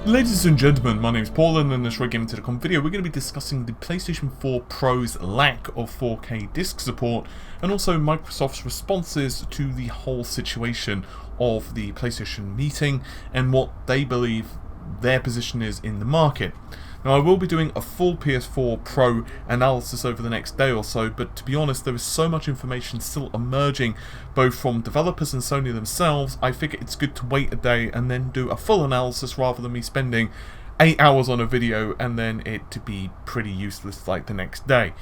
Ladies and gentlemen, my name is Paul, and in this Gaming Telecom video we're going to be discussing the PlayStation 4 Pro's lack of 4K disc support and also Microsoft's responses to the whole situation of the PlayStation meeting and what they believe their position is in the market. Now, I will be doing a full PS4 Pro analysis over the next day or so, but to be honest, there is so much information still emerging, both from developers and Sony themselves. I figure it's good to wait a day and then do a full analysis rather than me spending 8 hours on a video and then it to be pretty useless like the next day.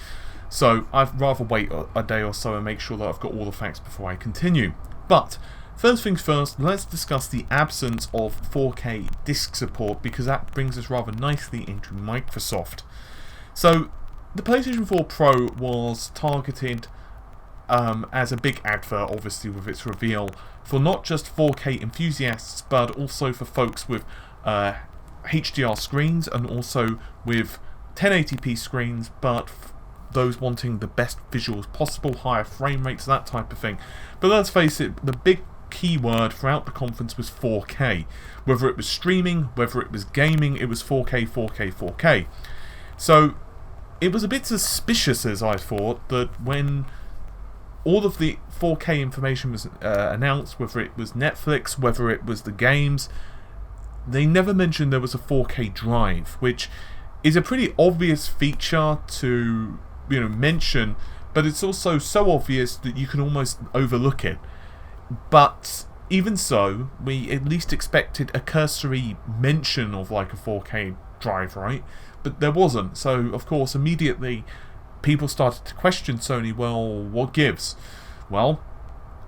So I'd rather wait a day or so and make sure that I've got all the facts before I continue. But first things first, let's discuss the absence of 4K disc support, because that brings us rather nicely into Microsoft. So, the PlayStation 4 Pro was targeted as a big advert, obviously, with its reveal, for not just 4K enthusiasts, but also for folks with HDR screens and also with 1080p screens, but those wanting the best visuals possible, higher frame rates, that type of thing. But let's face it, the big keyword throughout the conference was 4K. Whether it was streaming, whether it was gaming, it was 4K, 4K, 4K. So it was a bit suspicious, as I thought, that when all of the 4K information was announced, whether it was Netflix, whether it was the games, they never mentioned there was a 4K drive, which is a pretty obvious feature to mention, but it's also so obvious that you can almost overlook it. But even so, we at least expected a cursory mention of like a 4K drive, right? But there wasn't. So, of course, immediately people started to question Sony, well, what gives? Well,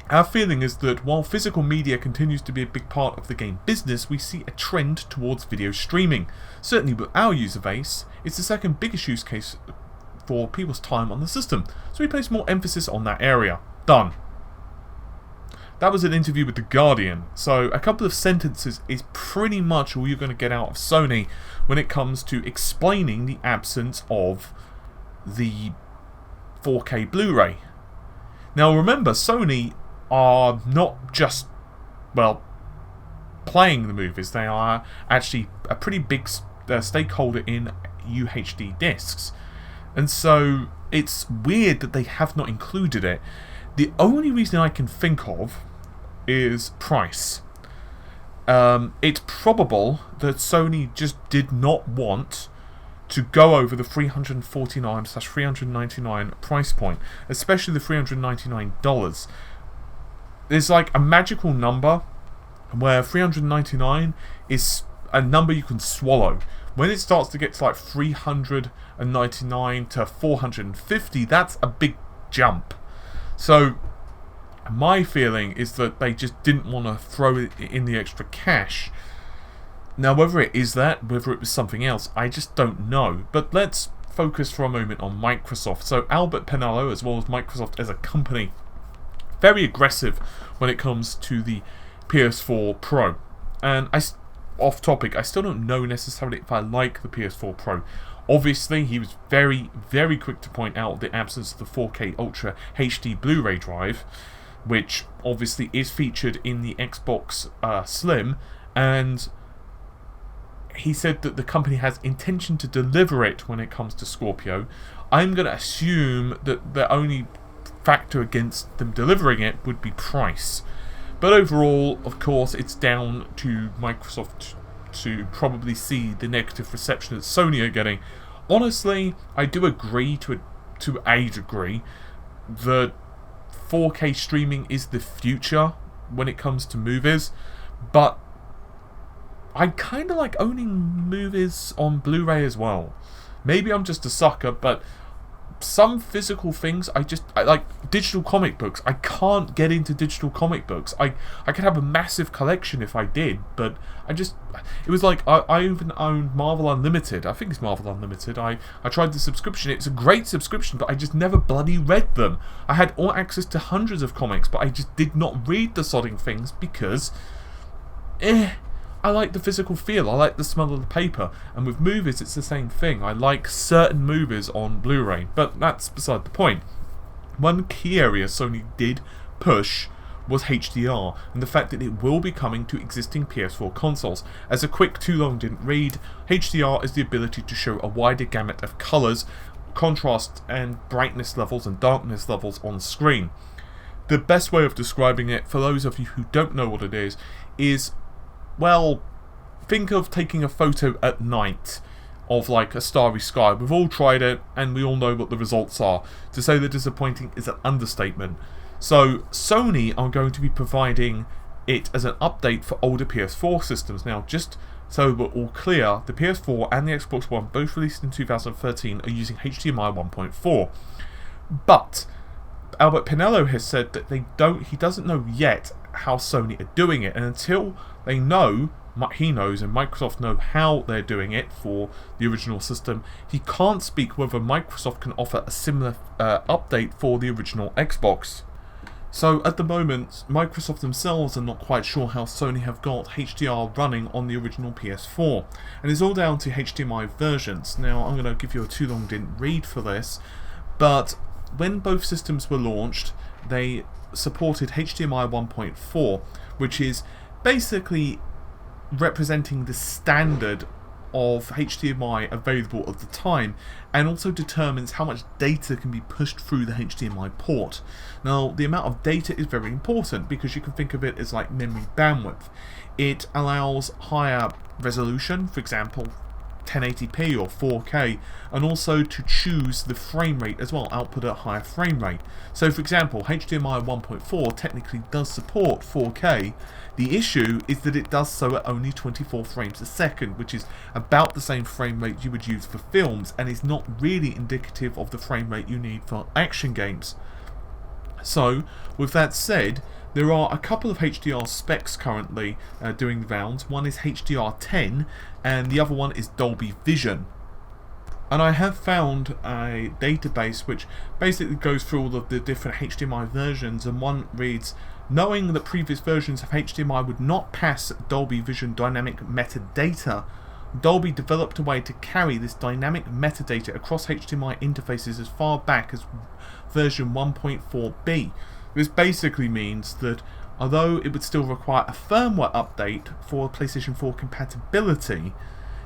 our feeling is that while physical media continues to be a big part of the game business, we see a trend towards video streaming. Certainly with our user base, it's the second biggest use case for people's time on the system. So we place more emphasis on that area. Done. That was an interview with The Guardian, so a couple of sentences is pretty much all you're going to get out of Sony when it comes to explaining the absence of the 4K Blu Ray. Now remember, Sony are not just, playing the movies, they are actually a pretty big stakeholder in UHD discs. And so it's weird that they have not included it. The only reason I can think of is price. It's probable that Sony just did not want to go over the $349/399 price point, especially the $399. There's like a magical number where $399 is a number you can swallow. When it starts to get to like $399 to $450, that's a big jump. So my feeling is that they just didn't want to throw in the extra cash. Now, whether it is that, whether it was something else, I just don't know. But let's focus for a moment on Microsoft. So Albert Penello, as well as Microsoft as a company, very aggressive when it comes to the PS4 Pro. And off topic, I still don't know necessarily if I like the PS4 Pro. Obviously, he was very, very quick to point out the absence of the 4K Ultra HD Blu Ray drive, which obviously is featured in the Xbox Slim, and he said that the company has intention to deliver it when it comes to Scorpio. I'm going to assume that the only factor against them delivering it would be price. But overall, of course, it's down to Microsoft to probably see the negative reception that Sony are getting. Honestly, I do agree to a degree that 4K streaming is the future when it comes to movies, but I kind of like owning movies on Blu-ray as well. Maybe I'm just a sucker, but some physical things I like. Digital comic books, I can't get into digital comic books. I could have a massive collection if I did, but it was like I even owned Marvel Unlimited. I think it's Marvel Unlimited. I tried the subscription. It's a great subscription, but I just never bloody read them. I had all access to hundreds of comics, but I just did not read the sodding things because I like the physical feel, I like the smell of the paper, and with movies it's the same thing. I like certain movies on Blu-ray, but that's beside the point. One key area Sony did push was HDR, and the fact that it will be coming to existing PS4 consoles. As a quick too long didn't read, HDR is the ability to show a wider gamut of colours, contrast and brightness levels and darkness levels on screen. The best way of describing it, for those of you who don't know what it is, well, think of taking a photo at night of like a starry sky. We've all tried it and we all know what the results are. To say they're disappointing is an understatement. So Sony are going to be providing it as an update for older PS4 systems. Now, just so we're all clear, the PS4 and the Xbox One, both released in 2013, are using HDMI 1.4. But Albert Penello has said that he doesn't know yet how Sony are doing it, and until they know, he knows and Microsoft know how they're doing it for the original system, he can't speak whether Microsoft can offer a similar update for the original Xbox. So at the moment, Microsoft themselves are not quite sure how Sony have got HDR running on the original PS4, and it's all down to HDMI versions. Now, I'm going to give you a too long didn't read for this, but when both systems were launched, they supported HDMI 1.4, which is basically representing the standard of HDMI available at the time, and also determines how much data can be pushed through the HDMI port. Now, the amount of data is very important because you can think of it as like memory bandwidth. It allows higher resolution, for example 1080p or 4K, and also to choose the frame rate as well, output at a higher frame rate. So for example, HDMI 1.4 technically does support 4K. The issue is that it does so at only 24 frames a second, which is about the same frame rate you would use for films, and is not really indicative of the frame rate you need for action games. So, with that said, there are a couple of HDR specs currently doing the rounds. One is HDR10 and the other one is Dolby Vision. And I have found a database which basically goes through all of the different HDMI versions, and one reads, knowing that previous versions of HDMI would not pass Dolby Vision dynamic metadata, Dolby developed a way to carry this dynamic metadata across HDMI interfaces as far back as version 1.4b. This basically means that although it would still require a firmware update for PlayStation 4 compatibility,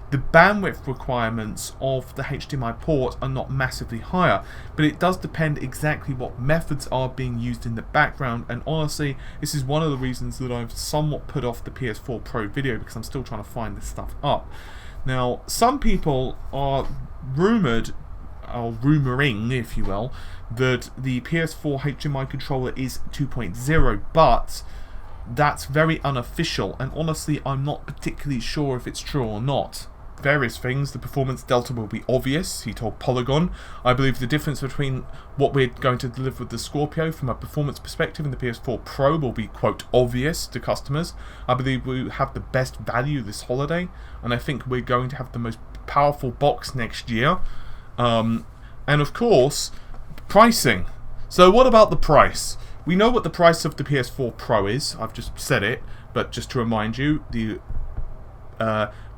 the bandwidth requirements of the HDMI port are not massively higher, but it does depend exactly what methods are being used in the background, and honestly, this is one of the reasons that I've somewhat put off the PS4 Pro video, because I'm still trying to find this stuff up. Now, some people are rumouring, if you will, that the PS4 HDMI controller is 2.0, but that's very unofficial, and honestly I'm not particularly sure if it's true or not. Various things, the performance delta will be obvious, he told Polygon. I believe the difference between what we're going to deliver with the Scorpio from a performance perspective and the PS4 Pro will be, quote, obvious to customers. I believe we have the best value this holiday, and I think we're going to have the most powerful box next year. And of course, pricing. So what about the price? We know what the price of the PS4 Pro is, I've just said it, but just to remind you, the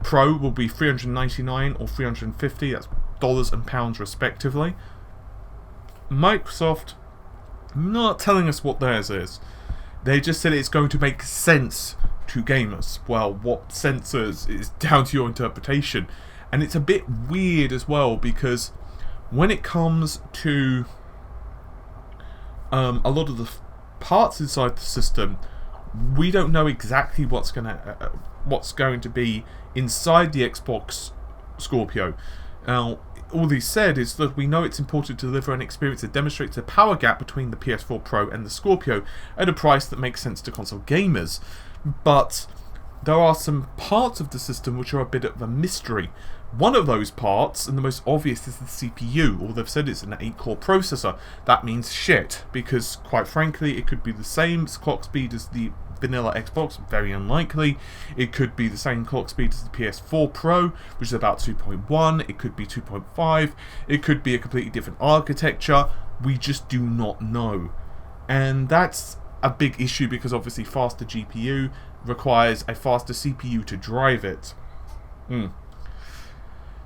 Pro will be $399 or $350, that's dollars and pounds respectively. Microsoft not telling us what theirs is. They just said it's going to make sense to gamers. Well, what sense is down to your interpretation. And it's a bit weird as well, because when it comes to a lot of the parts inside the system, we don't know exactly what's going to be inside the Xbox Scorpio. Now, all they said is that we know it's important to deliver an experience that demonstrates the power gap between the PS4 Pro and the Scorpio at a price that makes sense to console gamers. But there are some parts of the system which are a bit of a mystery. One of those parts, and the most obvious, is the CPU. All they've said is an 8-core processor. That means shit, because quite frankly it could be the same clock speed as the vanilla Xbox, very unlikely. It could be the same clock speed as the PS4 Pro, which is about 2.1, it could be 2.5, it could be a completely different architecture. We just do not know. And that's a big issue, because obviously faster GPU requires a faster CPU to drive it.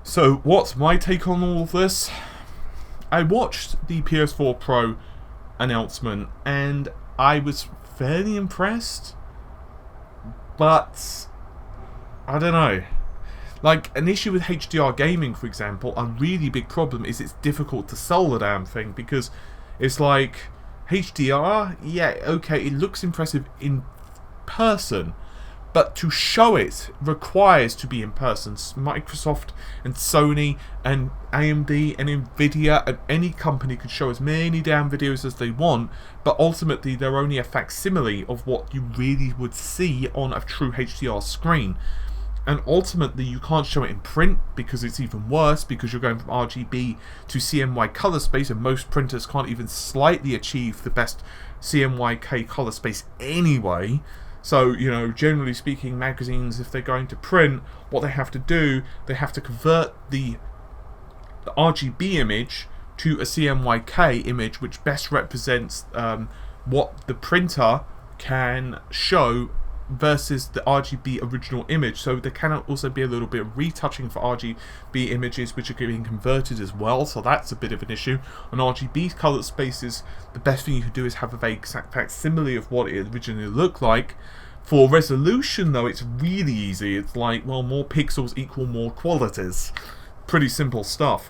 So what's my take on all of this? I watched the PS4 Pro announcement and I was fairly impressed, but I don't know. Like, an issue with HDR gaming, for example, a really big problem is it's difficult to sell the damn thing, because it's like, HDR, yeah, okay, it looks impressive in person, but to show it requires to be in person. Microsoft and Sony and AMD and Nvidia and any company could show as many damn videos as they want, but ultimately they're only a facsimile of what you really would see on a true HDR screen. And ultimately you can't show it in print, because it's even worse, because you're going from RGB to CMYK color space, and most printers can't even slightly achieve the best CMYK color space anyway. So, you know, generally speaking, magazines, if they're going to print, what they have to do, they have to convert the RGB image to a CMYK image, which best represents what the printer can show versus the RGB original image. So there can also be a little bit of retouching for RGB images, which are getting converted as well, so that's a bit of an issue. On RGB colored spaces, the best thing you can do is have a very exact facsimile of what it originally looked like. For resolution though, it's really easy. It's like, well, more pixels equal more qualities. Pretty simple stuff.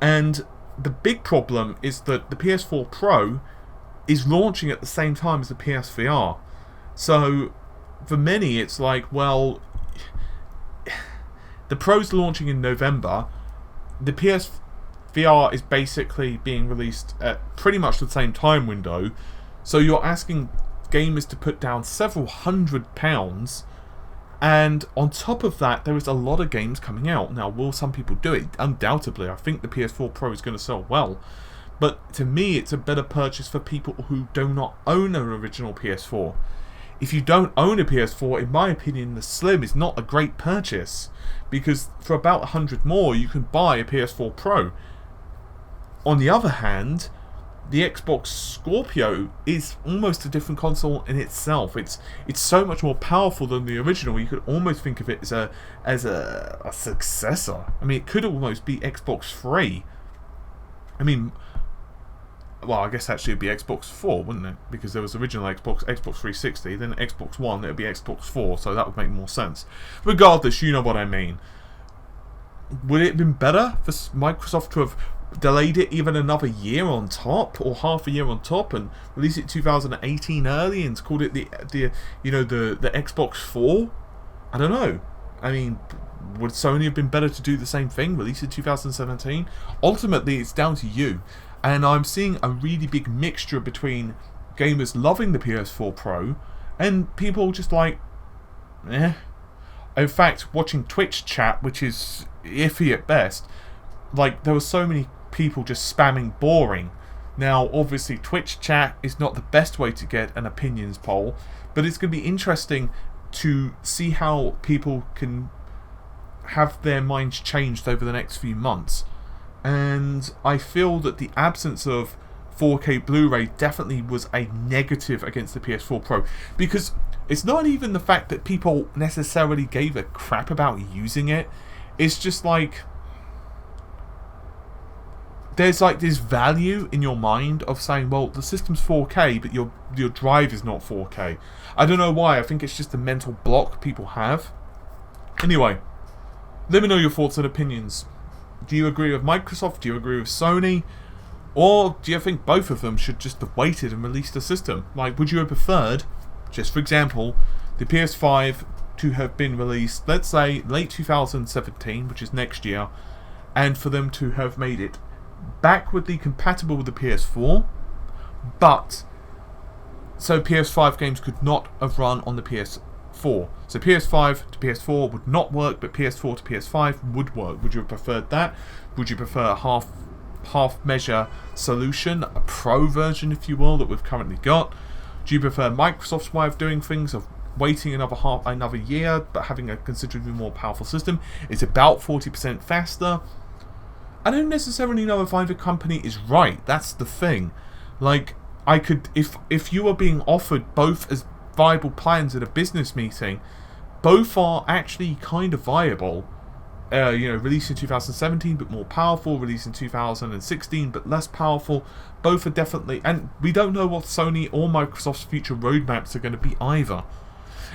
And the big problem is that the PS4 Pro is launching at the same time as the PSVR. So for many, it's like, well, the Pro's launching in November. The PSVR is basically being released at pretty much the same time window. So you're asking gamers to put down several £100, and on top of that, there is a lot of games coming out. Now, will some people do it? Undoubtedly. I think the PS4 Pro is going to sell well. But to me, it's a better purchase for people who do not own an original PS4. If you don't own a PS4, in my opinion, the Slim is not a great purchase, because for about 100 more, you can buy a PS4 Pro. On the other hand, the Xbox Scorpio is almost a different console in itself. It's so much more powerful than the original. You could almost think of it as a successor. I mean, it could almost be Xbox 3. I mean, well, I guess actually it'd be Xbox 4, wouldn't it? Because there was original Xbox 360, then Xbox One, it'd be Xbox 4, so that would make more sense. Regardless, you know what I mean. Would it have been better for Microsoft to have delayed it even another year on top, or half a year on top, and release it 2018 early and called it the Xbox 4? I don't know. I mean, would Sony have been better to do the same thing, release it 2017? Ultimately, it's down to you. And I'm seeing a really big mixture between gamers loving the PS4 Pro and people just like, eh. In fact, watching Twitch chat, which is iffy at best, like, there were so many people just spamming boring. Now, obviously, Twitch chat is not the best way to get an opinions poll, but it's going to be interesting to see how people can have their minds changed over the next few months. And I feel that the absence of 4K Blu-ray definitely was a negative against the PS4 Pro, because it's not even the fact that people necessarily gave a crap about using it. It's just like, there's like this value in your mind of saying, well, the system's 4K, but your drive is not 4K. I don't know why. I think it's just a mental block people have. Anyway, let me know your thoughts and opinions. Do you agree with Microsoft? Do you agree with Sony? Or do you think both of them should just have waited and released the system? Like, would you have preferred, just for example, the PS5 to have been released, let's say, late 2017, which is next year, and for them to have made it backwardly compatible with the PS4, but so PS5 games could not have run on the PS4. So PS5 to PS4 would not work, but PS4 to PS5 would work. Would you have preferred that? Would you prefer a half measure solution, a pro version, if you will, that we've currently got? Do you prefer Microsoft's way of doing things, of waiting another year, but having a considerably more powerful system? It's about 40% faster. I don't necessarily know if either company is right. That's the thing. Like, I could, if you were being offered both as viable plans at a business meeting, both are actually kind of viable. released in 2017 but more powerful, released in 2016 but less powerful. Both are definitely, and we don't know what Sony or Microsoft's future roadmaps are going to be either.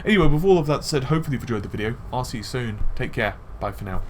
Anyway, with all of that said, hopefully you've enjoyed the video. I'll see you soon. Take care. Bye for now.